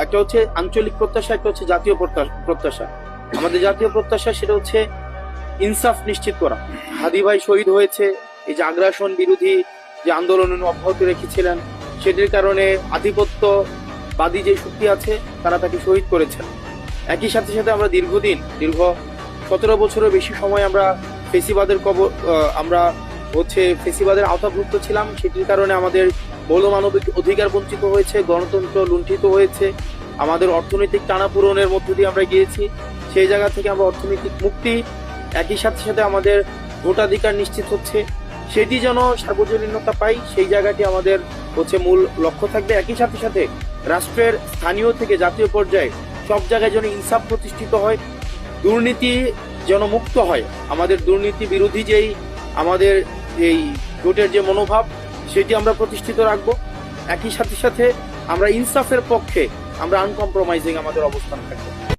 একটা হচ্ছে আঞ্চলিক প্রত্যাশা, একটা হচ্ছে জাতীয় প্রত্যাশা। আমাদের জাতীয় প্রত্যাশা সেটা হচ্ছে ইনসাফ নিশ্চিত করা। হাদি ভাই শহীদ হয়েছে, এই যে আগ্রাসন বিরোধী যে আন্দোলন উনি অব্যাহত রেখেছিলেন, সেটির কারণে আধিপত্যবাদী যে শক্তি আছে তারা তাকে শহীদ করেছেন। একই সাথে সাথে আমরা দীর্ঘ 17 বছরের বেশি সময় আমরা ফেসিবাদের আওতাভুক্ত ছিলাম। সেটির কারণে আমাদের মৌল মানবিক অধিকার বঞ্চিত হয়েছে, গণতন্ত্র লুণ্ঠিত হয়েছে, আমাদের অর্থনৈতিক টানাপূরণের মধ্য দিয়ে আমরা গিয়েছি। সেই জায়গা থেকে আমরা অর্থনৈতিক মুক্তি, একই সাথে সাথে আমাদের ভোটাধিকার নিশ্চিত হচ্ছে, সেটি যেন সার্বজনীনতা পাই, সেই জায়গাটি আমাদের মূল লক্ষ্য থাকবে। একই সাথে সাথে রাষ্ট্রের স্থানীয় থেকে জাতীয় পর্যায়ে সব জায়গায় যেন ইনসাফ প্রতিষ্ঠিত হয়, দুর্নীতি যেন মুক্ত হয়। আমাদের দুর্নীতি বিরোধী আমাদের এই জোটের যে মনোভাব, সেটি আমরা প্রতিষ্ঠিত রাখবো। একই সাথে সাথে আমরা ইনসাফের পক্ষে আমরা আনকম্প্রোমাইজিং আমাদের অবস্থান থাকবে।